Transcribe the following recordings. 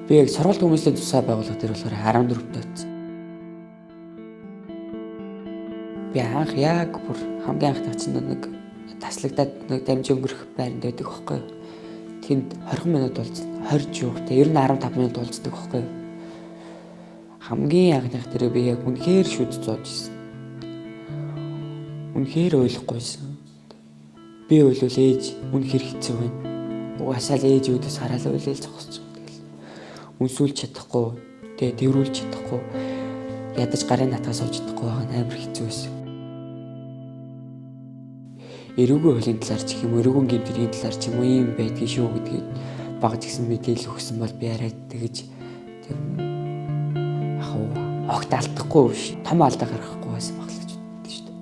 Би яг сургууль хүмүүсийн тусгай байгууллага дээр болохоор 14-т байсан. Би анх яг бүр хамгийн анхны чинь нэг таслагдаад нэг дамжин өнгөрөх байранд байдаг байхгүй юу. Тэнд 20 минут уулзсан. 20 жуух те ер нь 15 минут уулздаг байхгүй юу. Хамгийн анхных дээр би яг үнэхээр шүд зоож ирсэн. Үнэхээр ойлгохгүйсэн. Би ойлвол ээж үнэхээр хэцүү байна. Угаасаа л ээж үүдээс хараад ойлол зогсож байгаа. Тэгэл үнсүүлж чадахгүй, тэгээ дэврүүлж чадахгүй, ядаж гарын натгаас сууж чадахгүй байгаа нь амар хэцүү байсан. Эрүүгийн хуулийн талаар ч юм уу, эрүүгийн гэмтлийн талаар ч юм уу юм байдгийг шүү гэдгийг багж гисэн мэдээлэл өгсөн бол би арай тэгэж огт алдахгүй биш. Том алдаа гаргахгүй байсан баг л гэж боддог шүү дээ.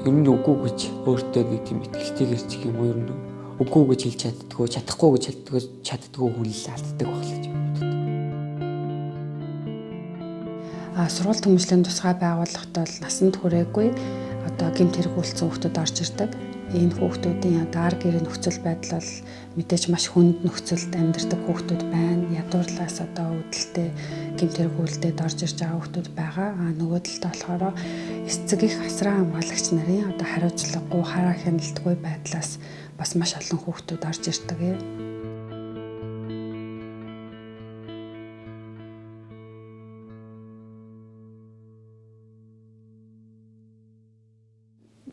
Ер нь үгүй гэж өөртөө нэг тийм итгэлтэйгэр ч юм уу ер нь үгүй гэж хэлж чаддгүй, чадахгүй гэж чаддгүй хүн л алддаг баг л гэж боддог. Сургууль хүмүүжлийн тусгай байгууллагт бол насанд хүрээгүй одоо гэмт хэрэгүүлсэн хүүхдүүд орж ирдэг. Энэ хүүхдүүдийн одоо ар гэрээ нөхцөл байдал бол мэдээж маш хүнд нөхцөлд амьдардаг хүүхдүүд байна. Ядуурлаас одоо үүдэлтэй гэмт хэрэгүүлэлтэд орж ирж байгаа хүүхдүүд байгаа. Нөгөө талд болохоор эцэг их асран хамгаалагч нарын одоо хариуцлагагүй хараа хяналтгүй байдлаас бас маш олон хүүхдүүд орж ирдэг юм.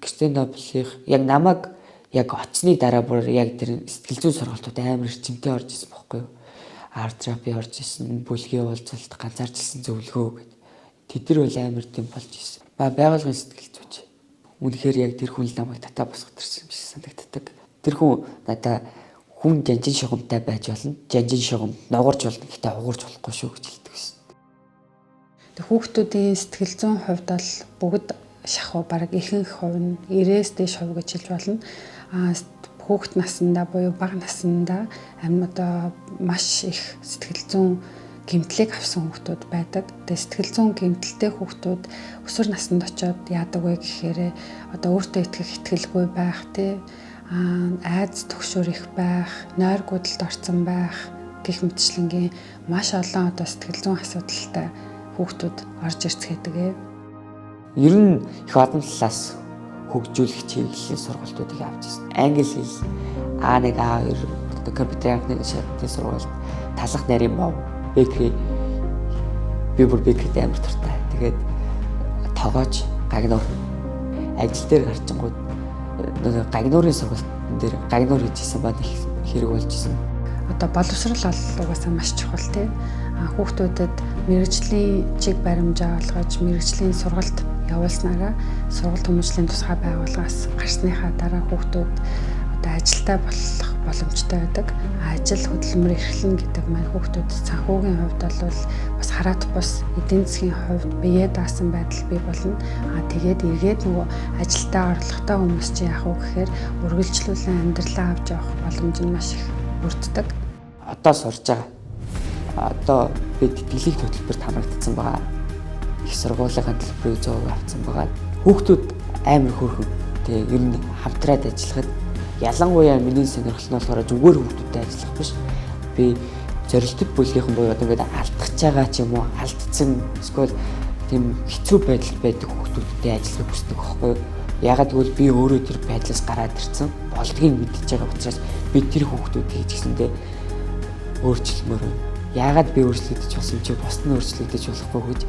Гэртэнэблих яг намайг яг оцсны дараа бүр яг тэр сэтгэл зүйн сургалтууд амар эрчимтэй орж исэн байхгүй юу. Арт терапи орж исэн, бүлгийн уулзалт, ганцаарчилсан зөвлөгөө гэдэг. Тэд нар бол амар тийм болж исэн. Байгуулгын сэтгэл зүйч. Үнэхээр яг тэр хүн намайг татаа босготорсон юм шиг санагддаг. Тэр хүн надаа хүн жанжин шугамтай байж болно. Жанжин шугам ногорч болно. Гэтэ угуурч болохгүй шүү гэж хэлдэг байсан. Тэг хүүхдүүдийн сэтгэл зүйн хувьд бол бүгд шахуу бараг ихэнх хувь нь 90-ээс дээш хувь гэж хэлж болно. Хүүхэд наснда буюу бага наснда одоо маш их сэтгэл зүйн гэмтлийг авсан хүүхдүүд байдаг. Тэгээ сэтгэл зүйн гэмтэлтэй хүүхдүүд өсвөр наснд очиод яадаг вэ гэхээр одоо өөртөө итгэх итгэлгүй байх, айдас түгшүүр их байх, нойр гудалд орсон байх гэх мэтчлэнгийн маш олон одоо сэтгэл зүйн асуудалтай хүүхдүүд орж ирцгээдэг. Ер нь их олон талаас хөгжүүлэх чиглэлийн сургалтуудыг авч ирсэн. Англи хэл А1, А2 одоо компьютерийн анхны шатны сургалт, талах нарийн мов, бэкри би бүр бэкрид амар туртай. Тэгээд тогооч, гагнуур ажил дээр гарчингууд гагнуурын сургалтын дээр гагнуур хийжсэн бод их хэрэг болж исэн. Одоо боловсрол бол угаасаа маш чухал тийм. Хүүхдүүдэд мэрэгжлийн чиг баримжаа олгож мэрэгжлийн сургалт явуулснараа сургууль хүмүүжлийн тусгай байгууллагаас гарсныхаа дараа хүүхдүүд одоо ажилдаа болох боломжтой байдаг. Ажил хөдөлмөр эрхлэн гэдэг маань хүүхдүүд санхүүгийн хувьд бол бас хараат бус эдийн засгийн хувьд биеэ даасан байдал бий болно. Тэгээд эргээд нөгөө ажилдаа орлоготой хүмүүс чинь яах вэ гэхээр үргэлжлүүлэн амьдралаа авч явах боломж нь маш их өртдөг. Одоо сурж байгаа. Одоо бид дэлхийд хөтөлбөрт хамрагдсан байгаа. Их сургуулийн төлбөрийг 100% авсан байгаа. Хүүхдүүд амар хөөрхөн. Тэгээ ер нь хамтраад ажиллахад ялангуяа миний сонирхол нь болохоор зүгээр хүүхдүүдтэй ажиллах биш. Би зорилттой бүлгийнхэн буюу одоо ингээд алдах байгаа ч юм уу, алдсан эсвэл тийм хэцүү байдал байдаг хүүхдүүдтэй ажиллах хүсдэг байхгүй юу? Ягаад гэвэл би өөрөө тэр байдлаас гараад ирсэн. Болдгийг мэдчихэж байгаа учраас би тэр хүүхдүүдийг гэсэндээ өөрчлөмөр. Яагаад би өөрчлөгдөж болсон чи бусд нь өөрчлөгдөж болохгүй гэж